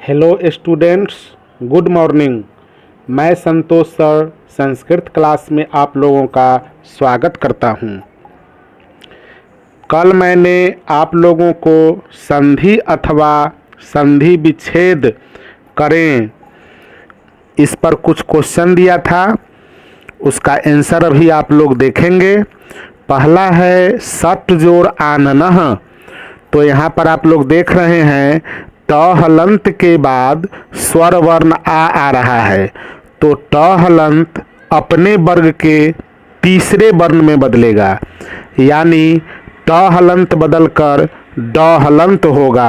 Hello students, good morning. मैं संतोष sir Sanskrit class में आप लोगों का स्वागत करता हूं। कल मैंने आप लोगों को संधि अथवा संधि विच्छेद करें इस पर कुछ क्वेश्चन दिया था, उसका आंसर अभी आप लोग देखेंगे। पहला है सट जोड़ आननः। तो यहाँ पर आप लोग देख रहे हैं ट हलंत के बाद स्वर वर्ण आ रहा है, तो ट हलंत अपने वर्ग के तीसरे वर्ण में बदलेगा, यानी ट हलंत बदलकर ड हलंत होगा।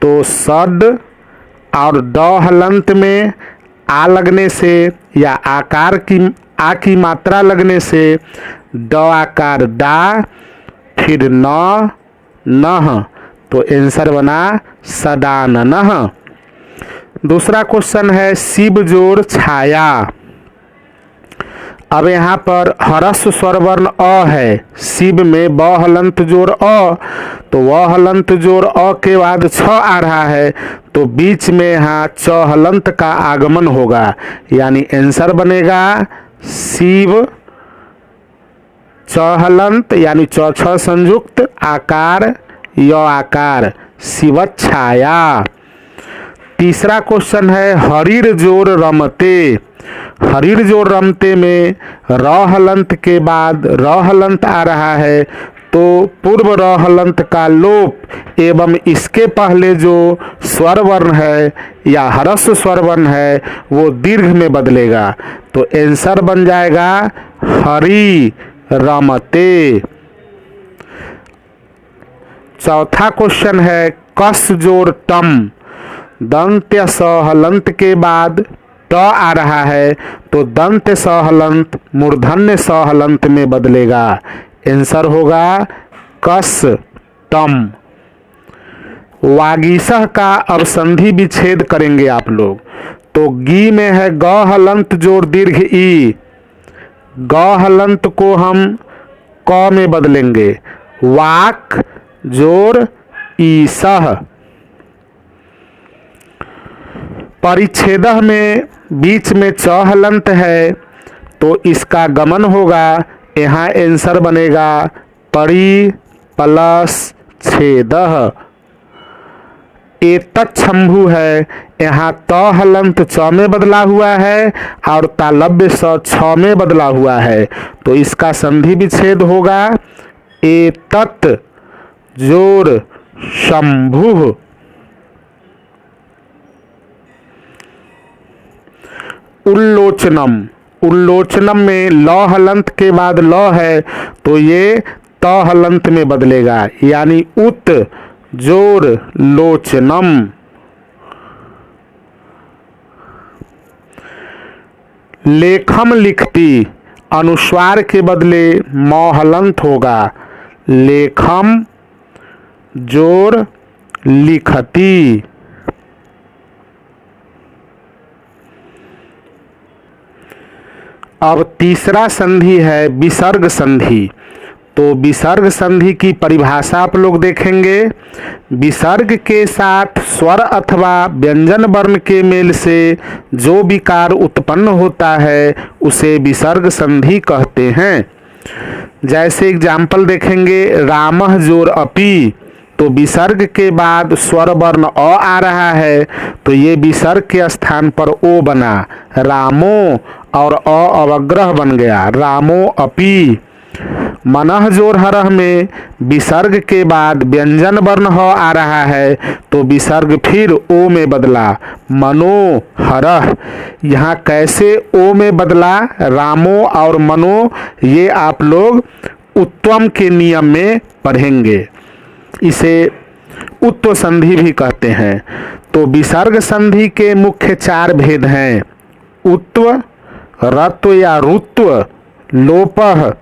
तो सड और ड हलंत में आ लगने से या आकार की आ की मात्रा लगने से ड आकार डा, फिर न नह, तो आंसर बना सडाननः। दूसरा क्वेश्चन है शिव जोड़ छाया। अब यहाँ पर ह्रस्व स्वर वर्ण अ है, शिव में ब हलंत जोड़ अ, तो व हलंत जोड़ अ के बाद छ आ रहा है, तो बीच में यहाँ च हलंत का आगमन होगा, यानी आंसर बनेगा शिव च हलंत, यानी च छ संयुक्त आकार य आकार शिवच्छाया। तीसरा क्वेश्चन है हरिर जोड़ रमते। हरिर जोड़ रमते में र हलंत के बाद र हलंत आ रहा है, तो पूर्व र हलंत का लोप एवं इसके पहले जो स्वर वर्ण है या ह्रस्व स्वर वर्ण है वो दीर्घ में बदलेगा, तो आंसर बन जाएगा हरि रमते। चौथा क्वेश्चन है कस जोड़ टम। दंत्य स हलंत के बाद ट आ रहा है, तो दंत्य स हलंत मूर्धन्य स हलंत में बदलेगा, आंसर होगा कस टम। वागीसह का अब संधि विच्छेद करेंगे आप लोग। तो गी में है ग हलंत जोड़ दीर्घ ई, ग हलंत को हम क में बदलेंगे, वाक जोड़ ईसह। परिच्छेदः में बीच में च हलंत है, तो इसका गमन होगा, यहाँ आंसर बनेगा परि प्लस छेदः। एतच्छंभु है, यहाँ त हलंत च में बदला हुआ है और तालव्य स छ में बदला हुआ है, तो इसका संधि विच्छेद होगा एतत् जोड़ शंभु। उल्लोचनम। उल्लोचनम में ल हलंत के बाद ल है, तो ये त हलंत में बदलेगा, यानी उत जोड़ लोचनम। लेखम लिखती, अनुस्वार के बदले म हलंत होगा, लेखम जोड़ लिखती। अब तीसरा संधि है विसर्ग संधि। तो विसर्ग संधि की परिभाषा आप लोग देखेंगे। विसर्ग के साथ स्वर अथवा व्यंजन वर्ण के मेल से जो विकार उत्पन्न होता है उसे विसर्ग संधि कहते हैं। जैसे एग्जाम्पल देखेंगे रामः जोड़ अपि, तो विसर्ग के बाद स्वर वर्ण अ आ रहा है, तो ये विसर्ग के स्थान पर ओ बना, रामो, और अ अवग्रह बन गया, रामो अपि। मनः जोड़ हरः में विसर्ग के बाद व्यंजन वर्ण ह आ रहा है, तो विसर्ग फिर ओ में बदला, मनो हरः। यहाँ कैसे ओ में बदला रामो और मनो, ये आप लोग उत्तम के नियम में पढ़ेंगे, इसे उत्व संधि भी कहते हैं। तो विसर्ग संधि के मुख्य चार भेद हैं, उत्व, रत्व या रुत्व, लोपः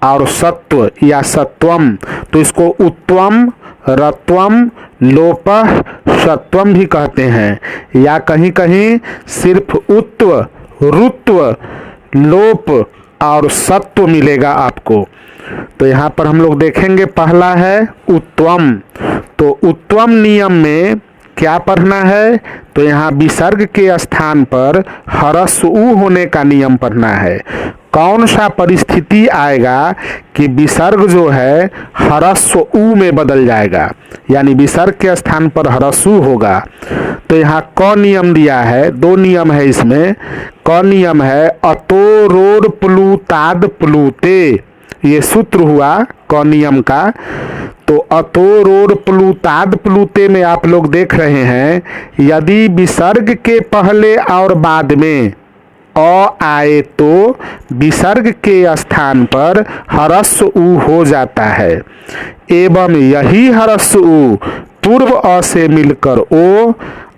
और सत्व या सत्वम। तो इसको उत्वम, रत्वम, लोपः, सत्वम भी कहते हैं, या कहीं कहीं सिर्फ उत्व, रुत्व, लोप और सत्व मिलेगा आपको। तो यहाँ पर हम लोग देखेंगे, पहला है उत्वम। तो उत्वम नियम में क्या पढ़ना है? तो यहाँ विसर्ग के स्थान पर ह्रस्व उ होने का नियम पढ़ना है। कौन सा परिस्थिति आएगा कि विसर्ग जो है ह्रस्व उ में बदल जाएगा, यानी विसर्ग के स्थान पर ह्रस्व उ होगा? तो यहाँ क नियम दिया है, दो नियम है इसमें। क नियम है अतो रोर प्लूताद प्लूते, ये सूत्र हुआ क नियम का। तो अतो रोर प्लूताद प्लूते में आप लोग देख रहे हैं, यदि विसर्ग के पहले और बाद में अ आए तो विसर्ग के स्थान पर ह्रस्व उ हो जाता है, एवं यही ह्रस्व उ पूर्व अ से मिलकर ओ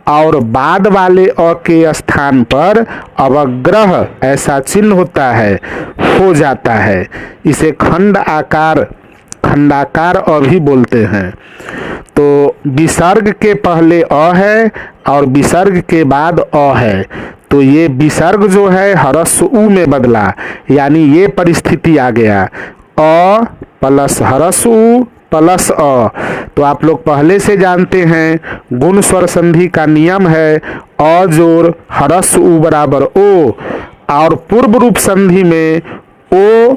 और बाद वाले अ के स्थान पर अवग्रह ऐसा चिन्ह होता है, हो जाता है। इसे खंडाकार अ भी बोलते हैं। तो विसर्ग के पहले अ है और विसर्ग के बाद अ है, तो ये विसर्ग जो है ह्रस्व उ में बदला, यानी ये परिस्थिति आ गया अ प्लस ह्रस्व उ प्लस अ। तो आप लोग पहले से जानते हैं गुण स्वर संधि का नियम है अ जोड़ ह्रस्व उ बराबर ओ, और पूर्व रूप संधि में ओ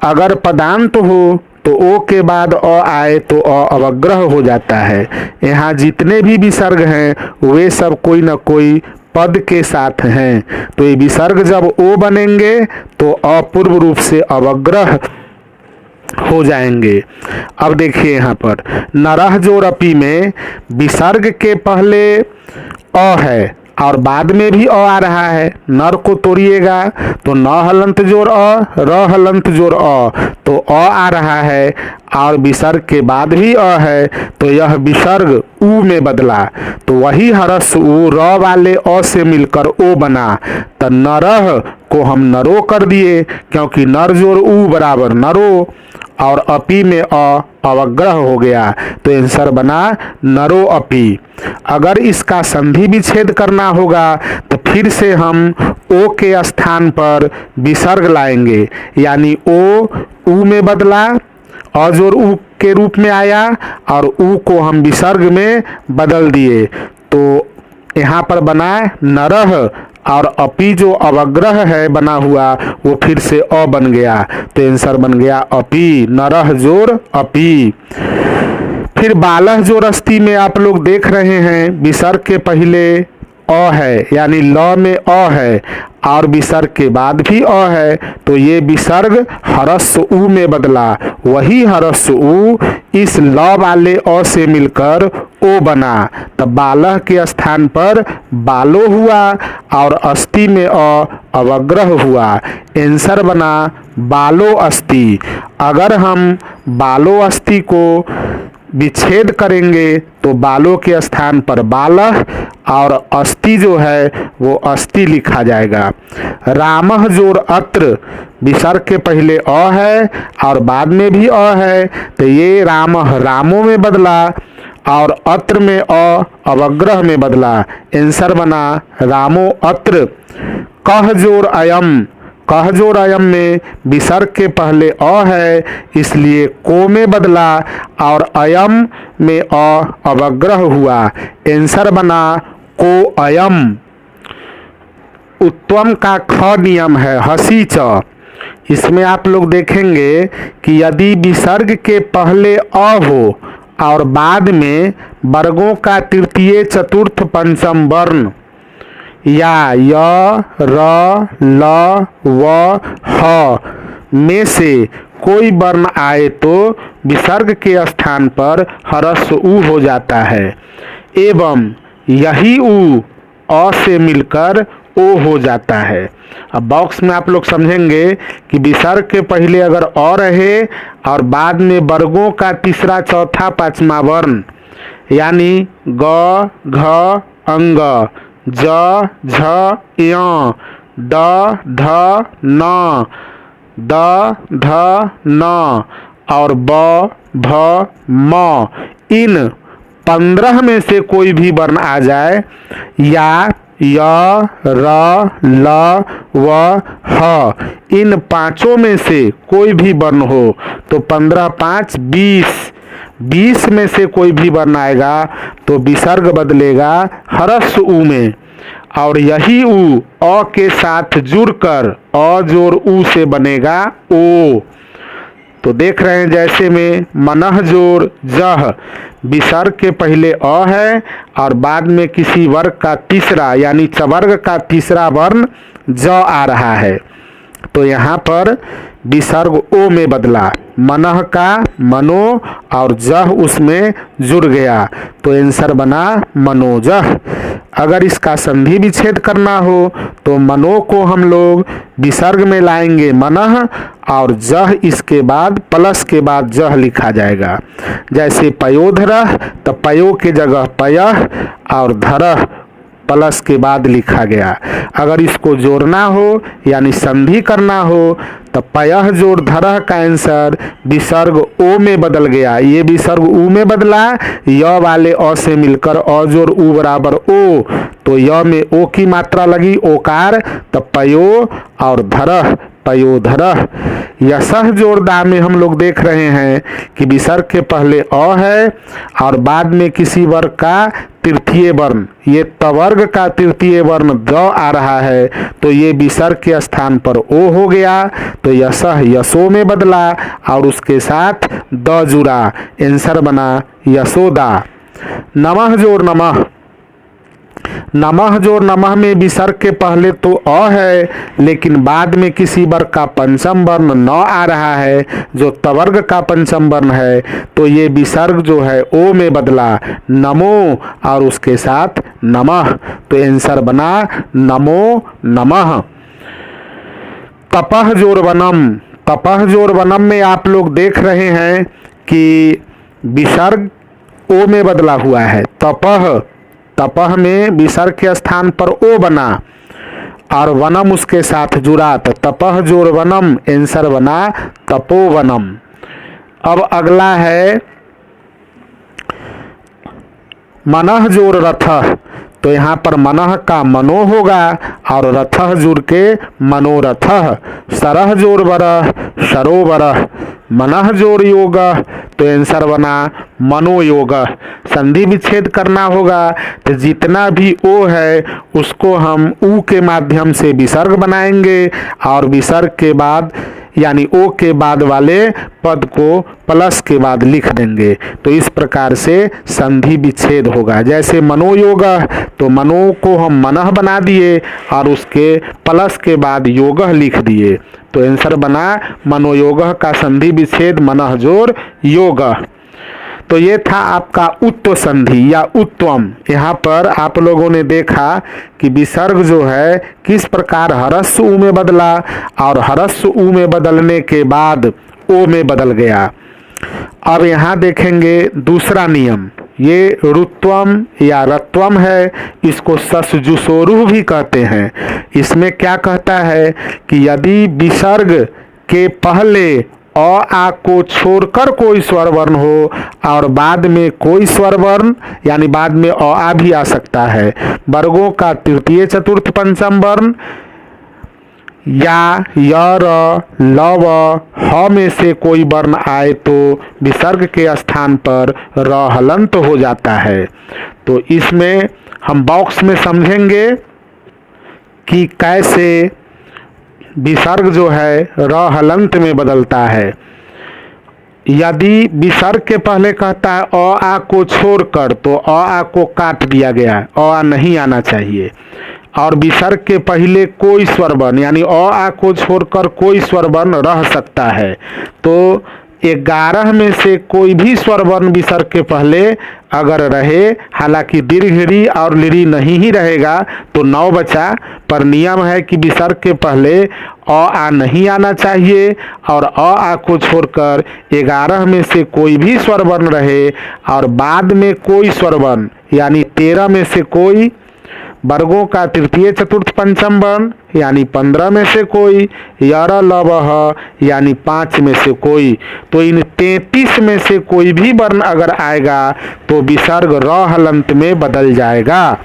अगर पदांत हो तो ओ के बाद अ आए तो अ अवग्रह हो जाता है। यहाँ जितने भी विसर्ग हैं वे सब कोई न कोई पद के साथ हैं, तो ये विसर्ग जब ओ बनेंगे तो अपूर्व रूप से अवग्रह हो जाएंगे। अब देखिए यहाँ पर नरह जोर अपी में विसर्ग के पहले अ है और बाद में भी अ आ रहा है, नर को तोड़िएगा तो न हलंत जोर अ, र हलंत जोर अ, तो अ आ रहा है, और विसर्ग के बाद भी अ है, तो यह विसर्ग उ में बदला, तो वही ह्रस्व उ र वाले अ से मिलकर ओ बना, तो नरह को हम नरो कर दिए, क्योंकि नर जोर उ बराबर नरो, और अपी में अ अवग्रह हो गया, तो आंसर बना नरो अपी। अगर इसका संधि विच्छेद करना होगा तो फिर से हम ओ के स्थान पर विसर्ग लाएंगे, यानी ओ उ में बदला, अ जोर उ के रूप में आया और उ को हम विसर्ग में बदल दिए, तो यहाँ पर बना नरह, और अपी जो अवग्रह है बना हुआ वो फिर से अ बन गया, तो आंसर बन गया अपी, नरह जोर अपी। फिर बालह जोर अस्ति में आप लोग देख रहे हैं विसर्ग के पहले अ है, यानी ल में अ है और विसर्ग के बाद भी अ है, तो ये विसर्ग ह्रस्व उ में बदला, वही ह्रस्व उ इस ल वाले अ से मिलकर ओ बना, तब बालह के स्थान पर बालो हुआ और अस्ति में अ अवग्रह हुआ, आंसर बना बालो अस्ति। अगर हम बालो अस्ति को विच्छेद करेंगे तो बालों के स्थान पर बालह और अस्ति जो है वो अस्ति लिखा जाएगा। रामह जोर अत्र, विसर्ग के पहले अ है और बाद में भी अ है, तो ये रामह रामों में बदला और अत्र में अ अवग्रह में बदला, आंसर बना रामो अत्र। कह जोर अयम, कह जोर अयम में विसर्ग के पहले अ है इसलिए को में बदला और अयम में अ अवग्रह हुआ, आंसर बना को अयम। उत्तम का ख नियम है हसी च, इसमें आप लोग देखेंगे कि यदि विसर्ग के पहले अ हो और बाद में वर्गों का तृतीय चतुर्थ पंचम वर्ण या य र ल व ह में से कोई वर्ण आए तो विसर्ग के स्थान पर ह्रस्व उ हो जाता है, एवं यही उ अ से मिलकर ओ हो जाता है। अब बॉक्स में आप लोग समझेंगे कि विसर्ग के पहले अगर अ रहे और बाद में वर्गों का तीसरा चौथा पांचवा वर्ण, यानी ग घ अंग, ज झ य, ड ढ न, द ध न और ब भ म, इन 15 में से कोई भी वर्ण आ जाए, या य र ल व ह, इन पांचों में से कोई भी वर्ण हो तो 15 5 20, 20 में से कोई भी वर्ण आएगा तो विसर्ग बदलेगा ह्रस्व ऊ में, और यही ऊ अ के साथ जुड़कर अ जोड़ ऊ से बनेगा ओ। तो देख रहे हैं जैसे में मनह जोड़ जह, विसर्ग के पहले अ है और बाद में किसी वर्ग का तीसरा यानी चवर्ग का तीसरा वर्ण ज आ रहा है, तो यहाँ पर विसर्ग ओ में बदला, मनह का मनो और जह उसमें जुड़ गया, तो आंसर बना मनोजह। अगर इसका संधि विच्छेद करना हो तो मनो को हम लोग विसर्ग में लाएंगे मनह और जह इसके बाद प्लस के बाद जह लिखा जाएगा। जैसे पयोधरह तो पयो के जगह पयह और धरह प्लस के बाद लिखा गया। अगर इसको जोड़ना हो यानी संधि करना हो तो पयह जोड़ धरह का आंसर विसर्ग ओ में बदल गया। ये विसर्ग ऊ में बदला, य वाले अ से मिलकर अ जोड़ ऊ बराबर ओ, तो य में ओ की मात्रा लगी ओकार, तो पयो और धरह पयोधरह। यसह जोड़दा में हम लोग देख रहे हैं कि विसर्ग के पहले अ है और बाद में किसी वर्ग का तृतीय वर्ण, ये तवर्ग का तृतीय वर्ण द आ रहा है, तो ये विसर्ग के स्थान पर ओ हो गया, तो यसह यसो में बदला और उसके साथ द जुड़ा, आंसर बना यशोदा। नमः जोड़ नमः, नमः जोड़ नमः में विसर्ग के पहले तो अ है लेकिन बाद में किसी वर्ग का पंचम वर्ण न आ रहा है जो तवर्ग का पंचम वर्ण है, तो ये विसर्ग जो है ओ में बदला, नमो और उसके साथ नमः, तो आंसर बना नमो नमः। तपह जोड़ वनम, तपह जोड़ वनम में आप लोग देख रहे हैं कि विसर्ग ओ में बदला हुआ है। तपह, तपह में विसर्ग के स्थान पर ओ बना और वनम उसके साथ जुड़ा, तो तपह जोड़ वनम, आंसर बना तपोवनम। अब अगला है मनः जोड़ रथः, तो यहाँ पर मनः का मनो होगा और रथः जुड़ के मनोरथः। सरह जोड़ वरह सरोवरः, मनः जोड़ योगः, तो आंसर बना मनोयोगः। संधि विच्छेद करना होगा तो जितना भी ओ है उसको हम ऊ के माध्यम से विसर्ग बनाएंगे और विसर्ग के बाद यानी ओ के बाद वाले पद को प्लस के बाद लिख देंगे, तो इस प्रकार से संधि विच्छेद होगा। जैसे मनोयोग, तो मनो को हम मनः बना दिए और उसके प्लस के बाद योग लिख दिए, तो आंसर बना मनोयोग का संधि विच्छेद मनः जोड़ योग। तो ये था आपका उत्व संधि या उत्वम। यहाँ पर आप लोगों ने देखा कि विसर्ग जो है किस प्रकार ह्रस्व ऊ में बदला और ह्रस्व ऊ में बदलने के बाद ओ में बदल गया। अब यहाँ देखेंगे दूसरा नियम, ये रुत्वम या रत्वम है, इसको ससजुसोरु भी कहते हैं। इसमें क्या कहता है कि यदि विसर्ग के पहले अ आ को छोड़कर कोई स्वर वर्ण हो और बाद में कोई स्वर वर्ण यानी बाद में अ आ भी आ सकता है, वर्गों का तृतीय चतुर्थ पंचम वर्ण या य र ल व ह में से कोई वर्ण आए तो विसर्ग के स्थान पर र हलंत हो जाता है। तो इसमें हम बॉक्स में समझेंगे कि कैसे विसर्ग जो है र हलंत में बदलता है। यदि विसर्ग के पहले कहता है अ आ को छोड़कर, तो अ आ को काट दिया गया, अ आ नहीं आना चाहिए। और विसर्ग के पहले कोई स्वर वर्ण यानी अ आ को छोड़कर कोई स्वर वर्ण रह सकता है, तो 11 में से कोई भी स्वर वर्ण विसर्ग के पहले अगर रहे, हालांकि दीर्घ री और लिरी नहीं ही रहेगा तो 9 बचा, पर नियम है कि विसर्ग के पहले अ आ नहीं आना चाहिए और अ आ को छोड़कर 11 में से कोई भी स्वर वर्ण रहे और बाद में कोई स्वर वर्ण यानी 13 में से कोई, वर्गों का तृतीय चतुर्थ पंचम वर्ण यानी 15 में से कोई, यर ल व ह यानी 5 में से कोई, तो इन 33 में से कोई भी वर्ण अगर आएगा तो विसर्ग र हलंत में बदल जाएगा।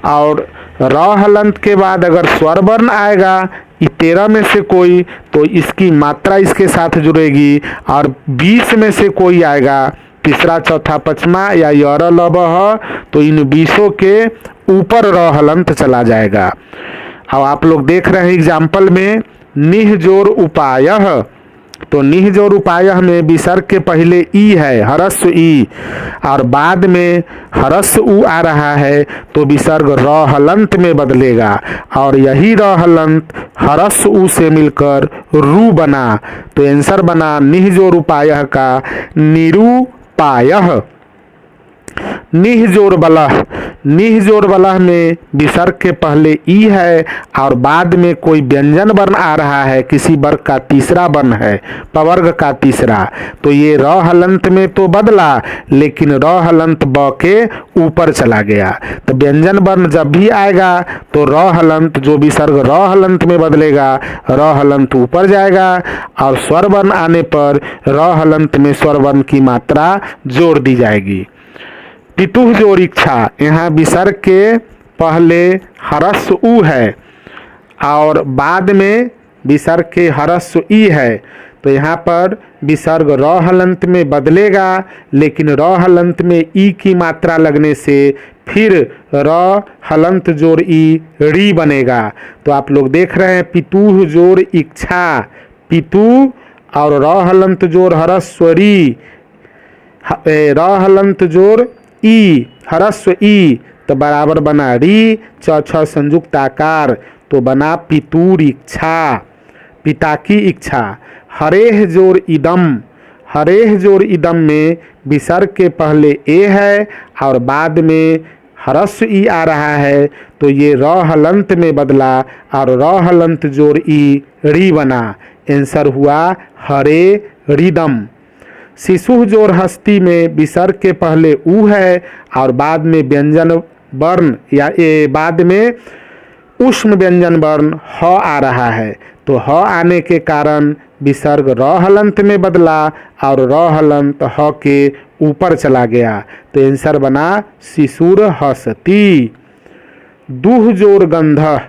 और र हलंत के बाद अगर स्वर वर्ण आएगा 13 में से कोई, तो इसकी मात्रा इसके साथ जुड़ेगी और 20 में से कोई आएगा तीसरा चौथा पचमा या यर लब ह, तो इन 20 के ऊपर र हलंत चला जाएगा। अब आप लोग देख रहे हैं एग्जाम्पल में निह जोर उपायः, तो निह जोर उपायः में विसर्ग के पहले ई है हरस्व ई और बाद में हरस्व उ आ रहा है, तो विसर्ग र हलंत में बदलेगा और यही र हलंत हरस्व उ से मिलकर रू बना। तो आंसर बना निह जोर उपायः का निरूपायः। निह जोर बलह, निह जोर बलह में विसर्ग के पहले ई है और बाद में कोई व्यंजन वर्ण आ रहा है, किसी वर्ग का तीसरा वर्ण है, पवर्ग का तीसरा, तो ये र हलंत में तो बदला लेकिन र हलंत ब के ऊपर चला गया। तो व्यंजन वर्ण जब भी आएगा तो र हलंत, जो विसर्ग र हलंत में बदलेगा र हलंत ऊपर जाएगा और स्वर वर्ण आने पर र हलंत में स्वर वर्ण की मात्रा जोड़ दी जाएगी। पितुह जोर इच्छा, यहाँ विसर्ग के पहले हरस्व उ है और बाद में विसर्ग के हरस्व ई है, तो यहाँ पर विसर्ग र हलंत में बदलेगा लेकिन र हलंत में ई की मात्रा लगने से फिर र हलंत जोर ई री बनेगा। तो आप लोग देख रहे हैं पितुह जोर इच्छा, पितु और र हलंत जोर हरस्वरी, र हलंत जोर ई हरस्व ई, तो बराबर बना री छ छ संयुक्त आकार, तो बना पितूर इच्छा, पिता की इच्छा। हरेह जोर इदम, हरेह जोर इदम में विसर्ग के पहले ए है और बाद में हरस्व ई आ रहा है, तो ये र हलंत में बदला और र हलंत जोर ई री बना। आंसर हुआ हरे रिदम। शिशु जोर हस्ती में विसर्ग के पहले उ है और बाद में व्यंजन वर्ण या बाद में उष्म व्यंजन वर्ण ह आ रहा है, तो ह आने के कारण विसर्ग र हलंत में बदला और र हलंत ह के ऊपर चला गया। तो आंसर बना शिशुर हस्ती। दुह जोर गंधः,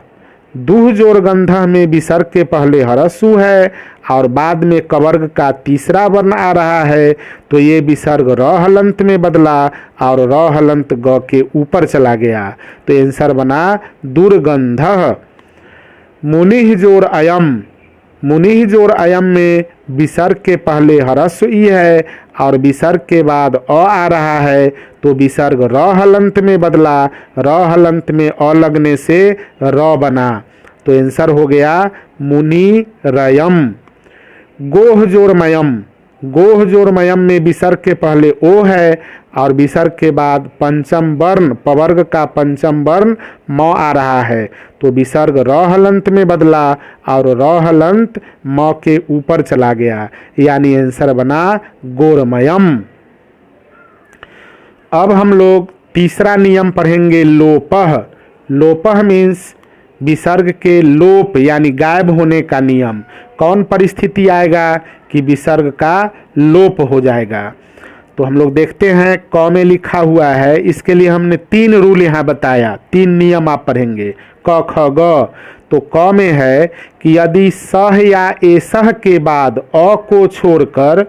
दुह जोर गंधः में विसर्ग के पहले हरस्व है और बाद में कवर्ग का तीसरा वर्ण आ रहा है, तो ये विसर्ग र हलंत में बदला और र हलंत ग के ऊपर चला गया। तो आंसर बना दुर्गंधः। मुनिह जोर अयम, मुनिह जोर अयम में विसर्ग के पहले हरस्व ई है और विसर्ग के बाद अ आ रहा है, तो विसर्ग र हलंत में बदला, र हलंत में अ लगने से र बना। तो आंसर हो गया मुनि रयम। गोह जोर मयम, गोह जोर मयम में विसर्ग के पहले ओ है और विसर्ग के बाद पंचम वर्ण पवर्ग का पंचम वर्ण म आ रहा है, तो विसर्ग र हलंत में बदला और र हलंत म के ऊपर चला गया, यानी आंसर बना गोरमयम। अब हम लोग तीसरा नियम पढ़ेंगे लोपः। लोपः मीन्स विसर्ग के लोप यानी गायब होने का नियम। कौन परिस्थिति आएगा कि विसर्ग का लोप हो जाएगा? तो हम लोग देखते हैं क में लिखा हुआ है, इसके लिए हमने 3 रूल यहाँ बताया, 3 नियम आप पढ़ेंगे क ख ग। तो क में है कि यदि सह या एसह के बाद अ को छोड़कर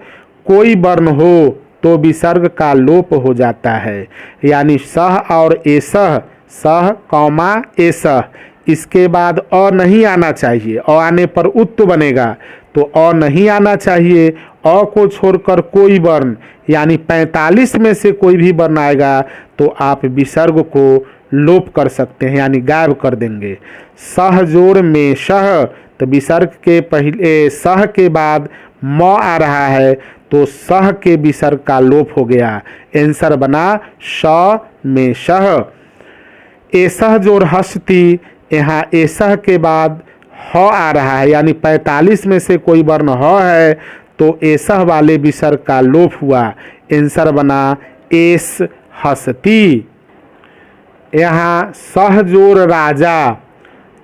कोई वर्ण हो तो विसर्ग का लोप हो जाता है, यानी सह और एसह, सह कौमा एसह, इसके बाद अ नहीं आना चाहिए, अ आने पर उत बनेगा, तो अ नहीं आना चाहिए। अ को छोड़कर कोई वर्ण यानी 45 में से कोई भी वर्ण आएगा तो आप विसर्ग को लोप कर सकते हैं, यानी गायब कर देंगे। सह जोड़ में शह, तो विसर्ग के पहले सह के बाद म आ रहा है, तो सह के विसर्ग का लोप हो गया। आंसर बना श में शह। एसह जोड़ हस्ती, यहाँ एसह के बाद ह आ रहा है, यानी 45 में से कोई वर्ण ह है, तो एसह वाले विसर्ग का लोप हुआ। आंसर बना एस हस्ती। यहाँ सह जोड़ राजा,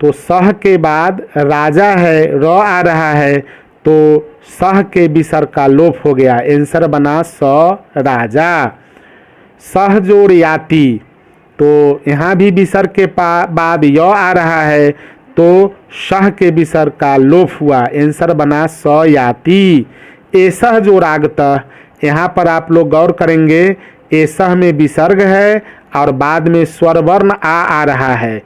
तो सह के बाद राजा है, र आ रहा है, तो सह के विसर्ग का लोप हो गया। आंसर बना स राजा। सह जोड़ याति, तो यहाँ भी विसर्ग के बाद य आ रहा है, तो शह के विसर्ग का लोप हुआ। आंसर बना स याति। एसह जोड़ आगतः, यहाँ पर आप लोग गौर करेंगे, एसह में विसर्ग है और बाद में स्वर वर्ण आ रहा है,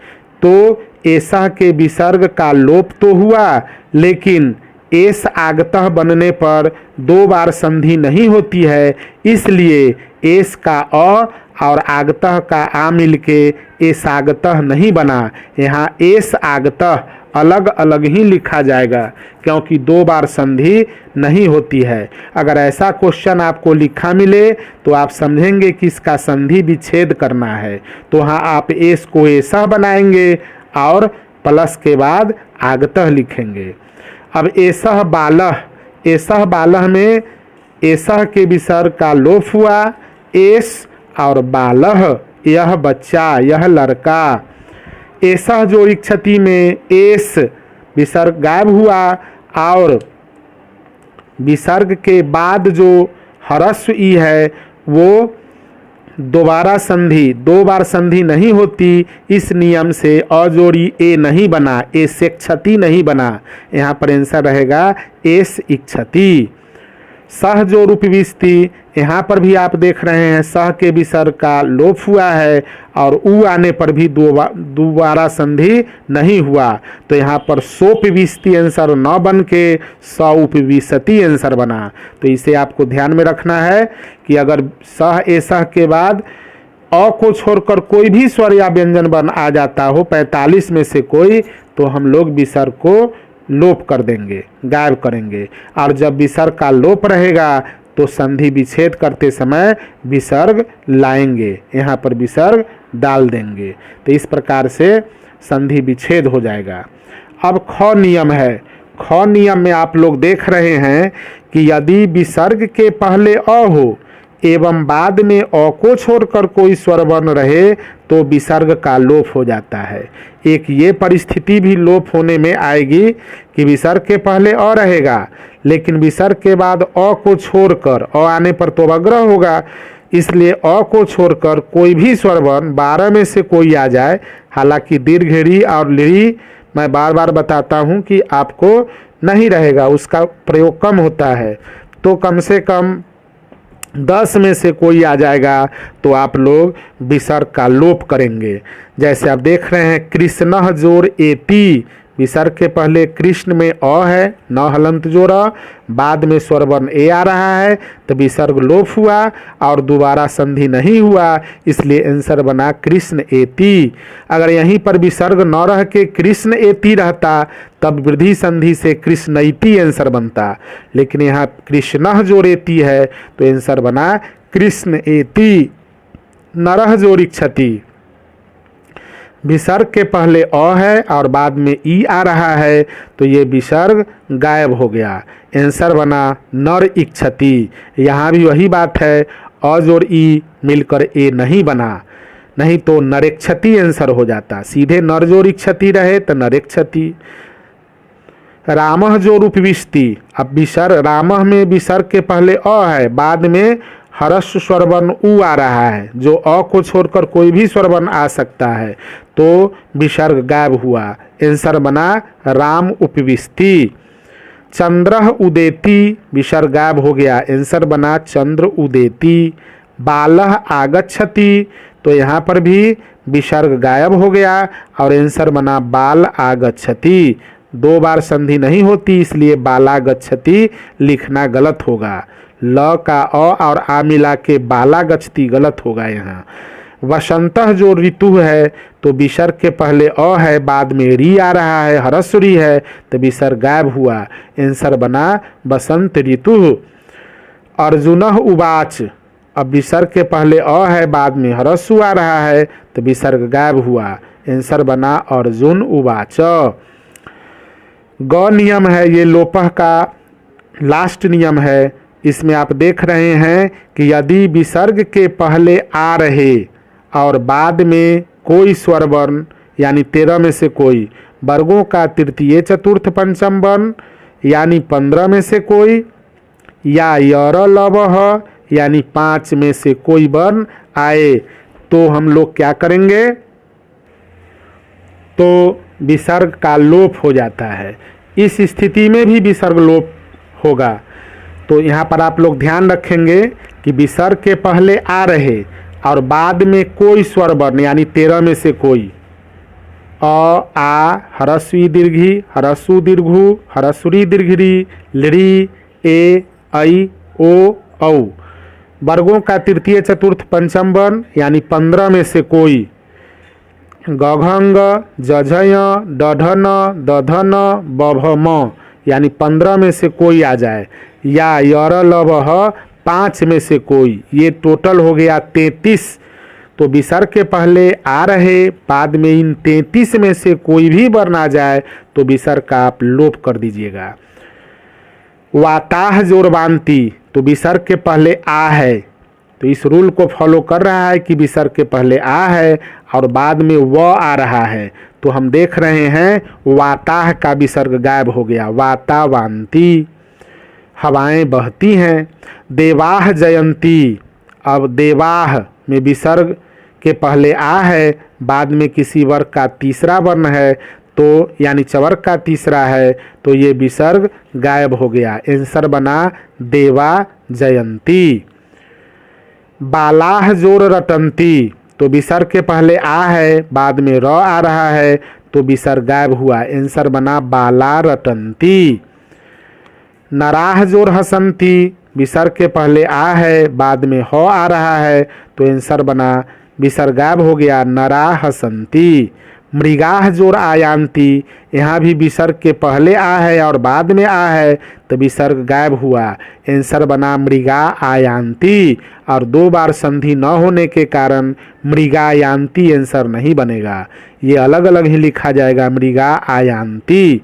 तो एसह के विसर्ग का लोप तो हुआ, लेकिन एस आगतः बनने पर 2 बार संधि नहीं होती है, इसलिए एस का अ और आगतः का आ मिलके एस आगतः नहीं बना। यहाँ एस आगतः अलग अलग ही लिखा जाएगा क्योंकि 2 बार संधि नहीं होती है। अगर ऐसा क्वेश्चन आपको लिखा मिले तो आप समझेंगे कि इसका संधि विच्छेद करना है, तो हाँ आप एस को एसह बनाएंगे और प्लस के बाद आगतः लिखेंगे। अब एसह बालह, एसह बालह में एसह के विसर्ग का लोप हुआ, एस और बालह यह बच्चा, यह लड़का। एसह जो इक्षति में एस विसर्ग गायब हुआ और विसर्ग के बाद जो ह्रस्व ई है वो दोबारा संधि, 2 बार संधि नहीं होती, इस नियम से अजोड़ी ए नहीं बना, ए से क्षति नहीं बना। यहाँ पर आंसर रहेगा एस इक्षति। सह जो रूप विस्ती, यहाँ पर भी आप देख रहे हैं सह के विसर्ग का लोप हुआ है और उ आने पर भी दोबारा संधि नहीं हुआ, तो यहाँ पर सोप विस्ती आंसर न बन के स उपविशति आंसर बना। तो इसे आपको ध्यान में रखना है कि अगर सह एसह के बाद अ को छोड़कर कोई भी स्वर या व्यंजन वर्ण आ जाता हो 45 में से कोई, तो हम लोग विसर्ग को लोप कर देंगे, गायब करेंगे, और जब विसर्ग का लोप रहेगा तो संधि विच्छेद करते समय विसर्ग लाएंगे, यहाँ पर विसर्ग डाल देंगे। तो इस प्रकार से संधि विच्छेद हो जाएगा। अब ख नियम है। ख नियम में आप लोग देख रहे हैं कि यदि विसर्ग के पहले अ हो एवं बाद में अ को छोड़कर कोई स्वर वर्ण रहे तो विसर्ग का लोप हो जाता है। एक ये परिस्थिति भी लोप होने में आएगी कि विसर्ग के पहले अ रहेगा लेकिन विसर्ग के बाद अ को छोड़कर, अ आने पर तो अग्रह होगा, इसलिए अ को छोड़कर कोई भी स्वर वर्ण 12 में से कोई आ जाए, हालांकि दीर्घ री और ली मैं बार बार बताता हूँ कि आपको नहीं रहेगा, उसका प्रयोग कम होता है, तो कम से कम 10 में से कोई आ जाएगा तो आप लोग विसर्ग का लोप करेंगे। जैसे आप देख रहे हैं कृष्ण जोर एति, विसर्ग के पहले कृष्ण में अ है, न हलंत जोर अ, बाद में स्वर वर्ण ए आ रहा है, तो विसर्ग लोप हुआ और दोबारा संधि नहीं हुआ, इसलिए आंसर बना कृष्ण एति। अगर यहीं पर विसर्ग न रह के कृष्ण एति रहता तब वृद्धि संधि से कृष्णैति आंसर बनता, लेकिन यहाँ कृष्ण जोर एति है तो आंसर बना कृष्ण एति। नरह जोर इक्षति, विसर्ग के पहले अ है और बाद में ई आ रहा है तो ये विसर्ग गायब हो गया, आंसर बना नर इक्षति। यहाँ भी वही बात है, अ जोड़ ई मिलकर ए नहीं बना, नहीं तो नरेक्षति आंसर हो जाता, सीधे नर जोड़ इक्षति रहे तो नरेक्षति। रामह जो उपविष्टि, अब विसर्ग रामह में विसर्ग के पहले अ है, बाद में ह्रस्व स्वर वर्ण उ आ रहा है, जो अ को छोड़कर कोई भी स्वर वर्ण आ सकता है, तो विसर्ग गायब हुआ, आंसर बना राम उपविष्टि। चंद्र उदेति, विसर्ग गायब हो गया, आंसर बना चंद्र उदेति। बालह आगच्छति, तो यहाँ पर भी विसर्ग गायब हो गया और आंसर बना बाल आगच्छति। 2 बार संधि नहीं होती इसलिए बालागच्छति लिखना गलत होगा, ल का अ और आ मिला के बालागच्छति गलत होगा। यहाँ वसंतः जो ऋतु है तो विसर्ग के पहले अ है, बाद में री आ रहा है, ह्रस्व री है, तो विसर्ग गायब हुआ, आंसर बना बसंत ऋतु। अर्जुनः उवाच, अब विसर्ग के पहले अ है, बाद में ह्रस्व आ रहा है तो विसर्ग गायब हुआ, आंसर बना अर्जुन उवाच। ग नियम है, ये लोपह का लास्ट नियम है। इसमें आप देख रहे हैं कि यदि विसर्ग के पहले आ रहे और बाद में कोई स्वर वर्ण यानी 13 में से कोई, वर्गों का तृतीय चतुर्थ पंचम वर्ण यानी 15 में से कोई, या यर लवह यानी 5 में से कोई वर्ण आए तो हम लोग क्या करेंगे, तो विसर्ग का लोप हो जाता है। इस स्थिति में भी विसर्ग लोप होगा। तो यहाँ पर आप लोग ध्यान रखेंगे कि विसर्ग के पहले आ रहे और बाद में कोई स्वर वर्ण यानी 13 में से कोई अ, आ, ह्रस्वी दीर्घी, ह्रस्व दीर्घु, ह्रस्वी दीर्घी, लृ, ए, ऐ, ओ, औ वर्गों का तृतीय चतुर्थ पंचम वर्ण यानी 15 में से कोई गघंग, जझय, डढन, दधन, बभम यानी 15 में से कोई आ जाए, या यर लवह 5 में से कोई, ये टोटल हो गया 33। तो विसर्ग के पहले आ रहे बाद में इन 33 में से कोई भी वर्ण आ जाए तो विसर्ग का आप लोप कर दीजिएगा। वाताह जोरबांती, तो विसर्ग के पहले आ है तो इस रूल को फॉलो कर रहा है कि विसर्ग के पहले आ है और बाद में व आ रहा है, तो हम देख रहे हैं वाताह का विसर्ग गायब हो गया, वातावांती, हवाएं बहती हैं। देवाह जयंती, अब देवाह में विसर्ग के पहले आ है बाद में किसी वर्ग का तीसरा वर्ण है तो यानी चवर्ग का तीसरा है तो ये विसर्ग गायब हो गया, आंसर बना देवा जयंती। बालाह जोर रटंती, तो विसर्ग के पहले आ है बाद में र आ रहा है तो विसर्ग गायब हुआ, आंसर बना बाला रटंती। नराह जोर हसंती, विसर्ग के पहले आ है बाद में हो आ रहा है तो आंसर बना विसर्ग गायब हो गया, नरा हसंती। मृगाह जोर आयांती, यहाँ भी विसर्ग के पहले आ है और बाद में आ है तो विसर्ग गायब हुआ, आंसर बना मृगा आयांती। और 2 बार संधि न होने के कारण मृगायांती आंसर नहीं बनेगा, ये अलग अलग ही लिखा जाएगा मृगा आयांती।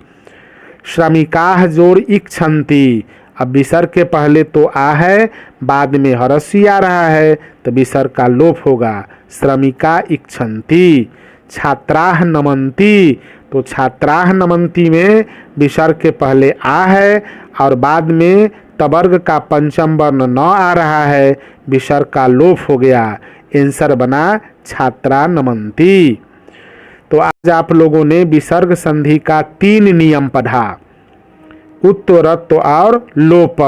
श्रमिकाह जोर इक्षंती, अब विसर्ग के पहले तो आ है बाद में ह्रस्वी आ रहा है तो विसर्ग का लोप होगा, श्रमिका इक्षंती। छात्राह नमंती, तो छात्राह नमंती में विसर्ग के पहले आ है और बाद में तवर्ग का पंचम वर्ण न आ रहा है, विसर्ग का लोप हो गया, आंसर बना छात्रा नमंती। तो आज आप लोगों ने विसर्ग संधि का 3 नियम पढ़ा, उत्त, रत्व और लोप।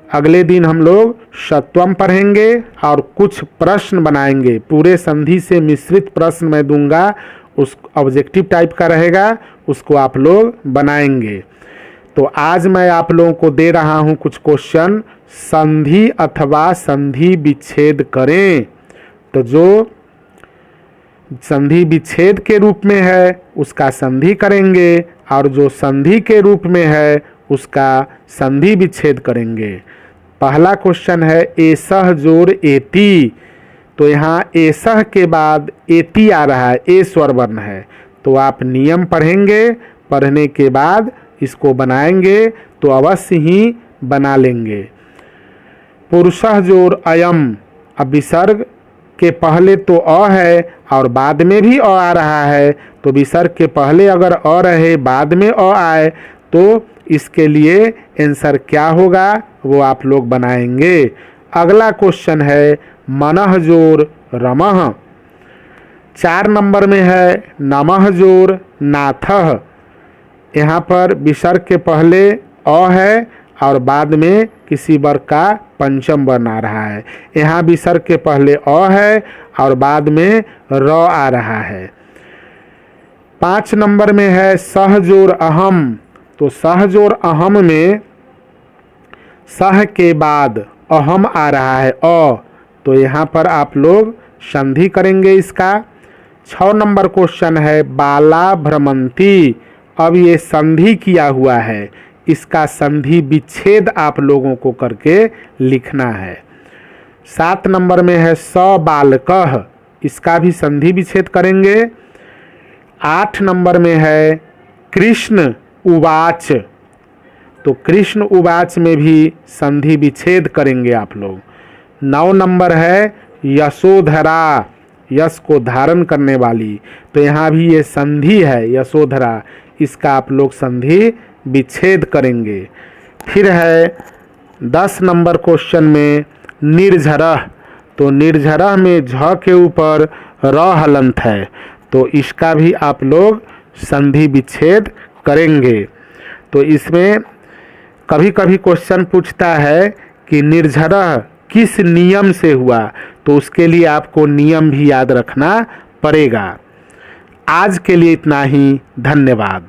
अगले दिन हम लोग षत्वम पढ़ेंगे और कुछ प्रश्न बनाएंगे, पूरे संधि से मिश्रित प्रश्न मैं दूंगा, उस ऑब्जेक्टिव टाइप का रहेगा, उसको आप लोग बनाएंगे। तो आज मैं आप लोगों को दे रहा हूं कुछ क्वेश्चन, संधि अथवा संधि विच्छेद करें। तो जो संधि विच्छेद के रूप में है उसका संधि करेंगे और जो संधि के रूप में है उसका संधि विच्छेद करेंगे। पहला क्वेश्चन है एसह जोर एती, तो यहाँ एसह के बाद एती आ रहा है, ए स्वर वर्ण है, तो आप नियम पढ़ेंगे, पढ़ने के बाद इसको बनाएंगे तो अवश्य ही बना लेंगे। पुरुषः जोर अयम, अब विसर्ग के पहले तो अ है और बाद में भी अ आ रहा है, तो विसर्ग के पहले अगर अ रहे बाद में अ आए तो इसके लिए आंसर क्या होगा वो आप लोग बनाएंगे। अगला क्वेश्चन है मनः जोर रमः, 4 नंबर में है नमः जोर नाथः, यहाँ पर विसर्ग के पहले अ है और बाद में किसी वर्ग का पंचम वर्ण आ रहा है, यहाँ विसर्ग के पहले अ है और बाद में र आ रहा है। 5 नंबर में है सहजोर अहम, तो सहजोर अहम में सह के बाद अहम आ रहा है अ, तो यहाँ पर आप लोग संधि करेंगे इसका। 6 नंबर क्वेश्चन है बाला भ्रमंती, अब ये संधि किया हुआ है, इसका संधि विच्छेद आप लोगों को करके लिखना है। 7 नंबर में है स बालकः, इसका भी संधि विच्छेद करेंगे। 8 नंबर में है कृष्ण उवाच, तो कृष्ण उवाच में भी संधि विच्छेद करेंगे आप लोग। 9 नंबर है यशोधरा, यश को धारण करने वाली, तो यहाँ भी ये संधि है यशोधरा, इसका आप लोग संधि विच्छेद करेंगे। फिर है 10 नंबर क्वेश्चन में निर्झरः, तो निर्झरः में झ के ऊपर र हलंत है, तो इसका भी आप लोग संधि विच्छेद करेंगे। तो इसमें कभी कभी क्वेश्चन पूछता है कि निर्झरः किस नियम से हुआ, तो उसके लिए आपको नियम भी याद रखना पड़ेगा। आज के लिए इतना ही, धन्यवाद।